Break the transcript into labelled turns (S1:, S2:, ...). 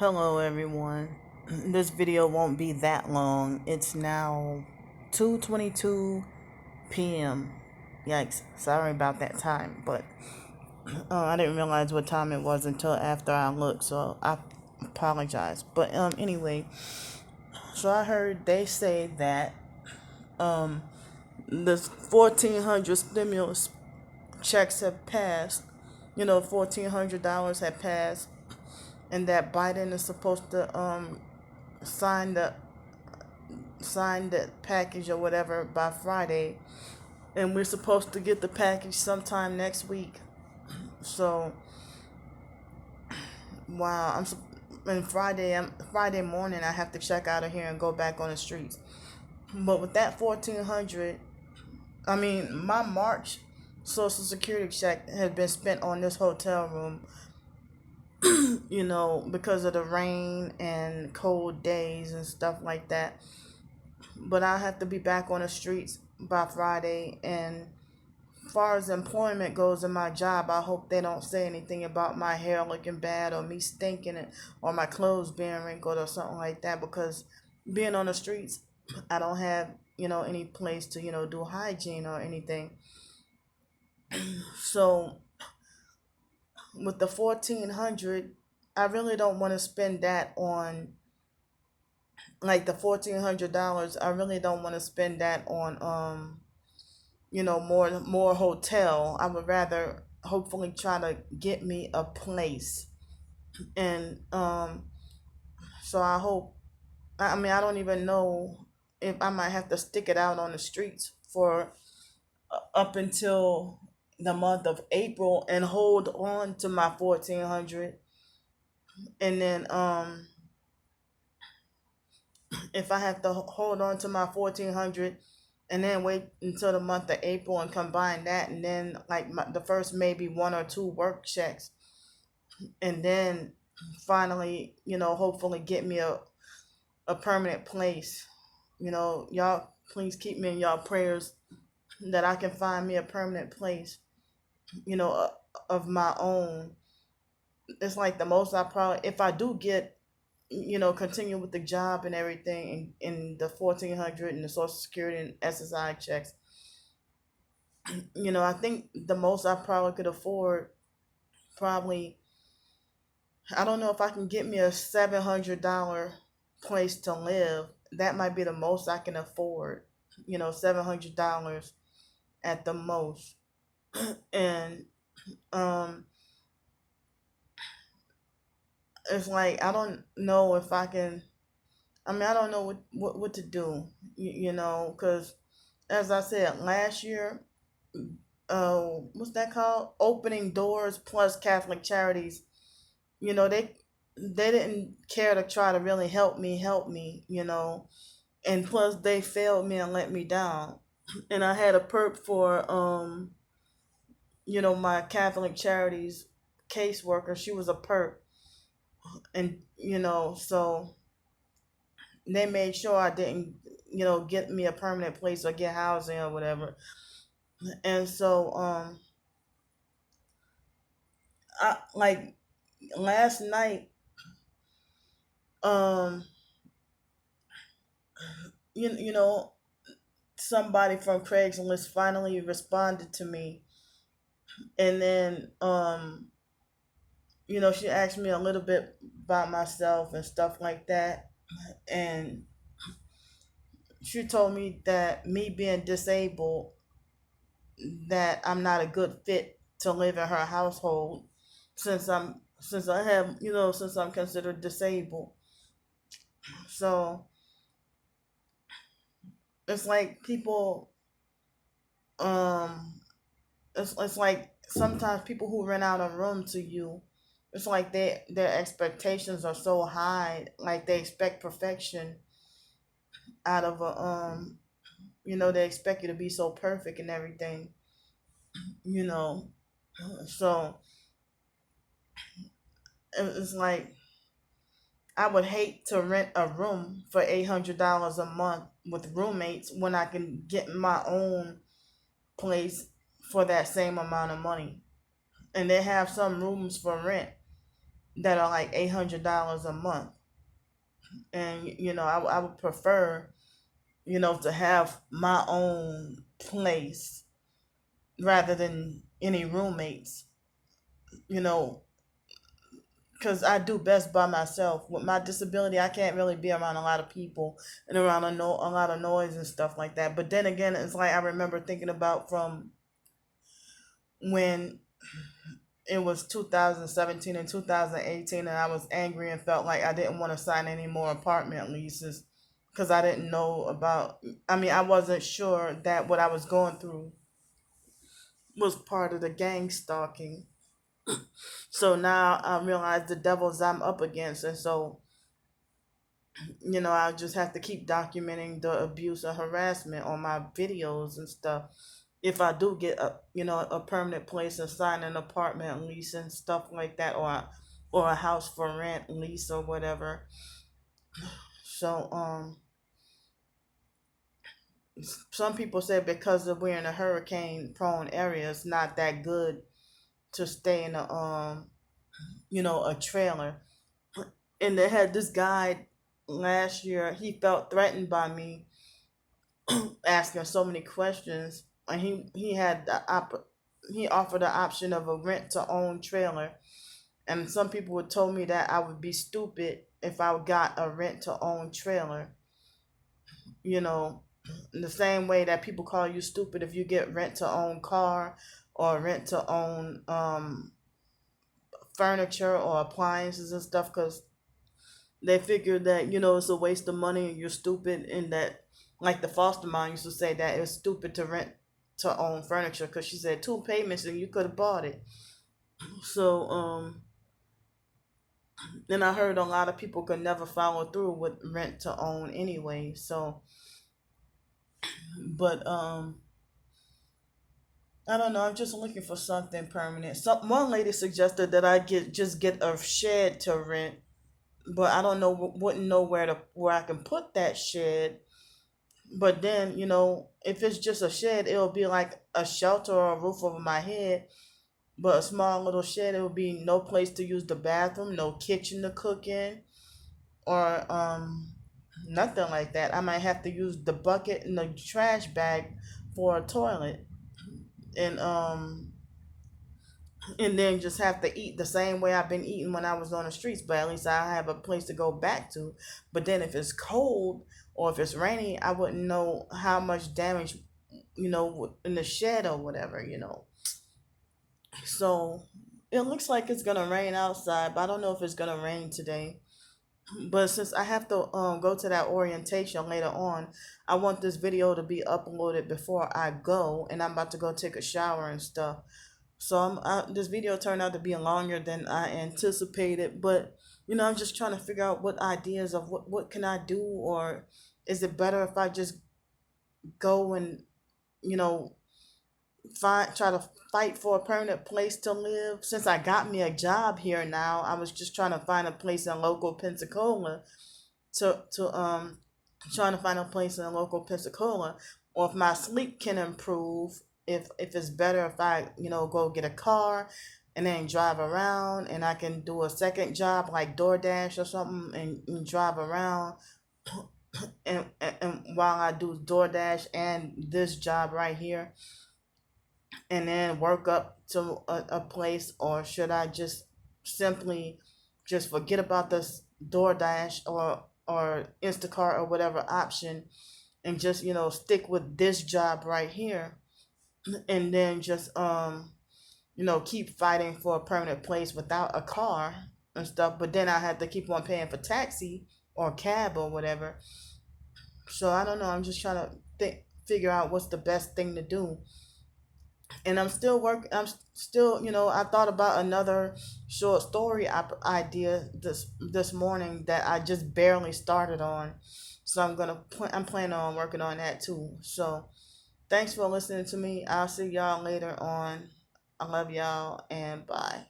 S1: Hello everyone. This video won't be that long. It's now 2:22 p.m. Yikes. Sorry about that time, but I didn't realize what time it was until after I looked, so I apologize. But anyway, so I heard they say that um the 1,400 stimulus checks have passed. $1,400 have passed, and that Biden is supposed to sign the package or whatever by Friday, and we're supposed to get the package sometime next week. So, wow, and Friday morning I have to check out of here and go back on the streets. But with that 1,400, I mean, my March Social Security check has been spent on this hotel room. Because of the rain and cold days and stuff like that. But I have to be back on the streets by Friday. And as far as employment goes in my job, I hope they don't say anything about my hair looking bad or me stinking it or my clothes being wrinkled or something like that, because being on the streets, I don't have, any place to, do hygiene or anything. So with the 1,400, I really don't want to spend that on, like, the $1,400. I really don't want to spend that on more hotel. I would rather hopefully try to get me a place. And so I hope, I mean, I don't even know if I might have to stick it out on the streets for up until the month of April and hold on to my 1,400. And then if I have to hold on to my 1,400 and then wait until the month of April and combine that, and then like the first maybe one or two work checks, and then finally, hopefully get me a permanent place. Y'all please keep me in y'all prayers that I can find me a permanent place, of my own. It's like the most I probably, if I do get, continue with the job and everything, in the 1,400 and the Social Security and SSI checks, I think the most I probably could afford, probably, I don't know if I can get me a $700 place to live. That might be the most I can afford, $700 at the most. And it's like, I don't know if I can, I mean, I don't know what to do, because as I said last year, what's that called? Opening Doors plus Catholic Charities. They didn't care to try to really help me, and plus they failed me and let me down. And I had a perp for my Catholic Charities caseworker. She was a perp, and so they made sure I didn't, get me a permanent place or get housing or whatever. And so I like last night, um you know somebody from Craigslist finally responded to me, and then she asked me a little bit about myself and stuff like that, and she told me that me being disabled, that I'm not a good fit to live in her household, since I'm considered disabled. So it's like people, um it's like sometimes people who rent out a room to you, it's like their expectations are so high, like they expect perfection out of a they expect you to be so perfect and everything, you know so it's like I would hate to rent a room for $800 a month with roommates when I can get my own place for that same amount of money. And they have some rooms for rent, that are like $800 a month. And I would prefer, to have my own place rather than any roommates. You know, because I do best by myself. With my disability, I can't really be around a lot of people and around a lot of noise and stuff like that. But then again, it's like I remember thinking about from when it was 2017 and 2018, and I was angry and felt like I didn't want to sign any more apartment leases because I didn't know about. I mean, I wasn't sure that what I was going through was part of the gang stalking. So now I realize the devils I'm up against, and so I just have to keep documenting the abuse and harassment on my videos and stuff. If I do get a permanent place and sign an apartment lease and stuff like that, or a house for rent lease or whatever. So some people say because of we're in a hurricane prone area, it's not that good to stay in a trailer. And they had this guy last year. He felt threatened by me asking so many questions, and he offered the option of a rent to own trailer. And some people would told me that I would be stupid if I got a rent to own trailer. You know, in the same way that people call you stupid if you get rent to own car or rent to own furniture or appliances and stuff, because they figure that it's a waste of money and you're stupid, and that, like, the foster mom used to say that it's stupid to rent to own furniture because she said two payments and you could have bought it. So then I heard a lot of people could never follow through with rent to own anyway. So, but I don't know. I'm just looking for something permanent. One lady suggested that I get a shed to rent, but I don't know, wouldn't know where I can put that shed. But then, if it's just a shed, it'll be like a shelter or a roof over my head. But a small little shed, it would be no place to use the bathroom, no kitchen to cook in, or nothing like that. I might have to use the bucket and the trash bag for a toilet, and then just have to eat the same way I've been eating when I was on the streets. But at least I have a place to go back to. But then if it's cold or if it's rainy, I wouldn't know how much damage, in the shed or whatever. So it looks like it's gonna rain outside, but I don't know if it's gonna rain today. But since I have to go to that orientation later on, I want this video to be uploaded before I go, and I'm about to go take a shower and stuff. So this video turned out to be longer than I anticipated, but I'm just trying to figure out what ideas of what can I do, or is it better if I just go and you know try to fight for a permanent place to live. Since I got me a job here now, I was just trying to find a place in local Pensacola to trying to find a place in local Pensacola, or if my sleep can improve, if it's better if I go get a car and then drive around, and I can do a second job like DoorDash or something, and drive around, and while I do DoorDash and this job right here, and then work up to a place. Or should I just simply just forget about this DoorDash or Instacart or whatever option, and just stick with this job right here, and then just keep fighting for a permanent place without a car and stuff. But then I had to keep on paying for taxi or cab or whatever. So I don't know. I'm just trying to figure out what's the best thing to do. And I'm still, I thought about another short story idea this morning that I just barely started on. So I'm planning on working on that too. So thanks for listening to me. I'll see y'all later on. I love y'all, and bye.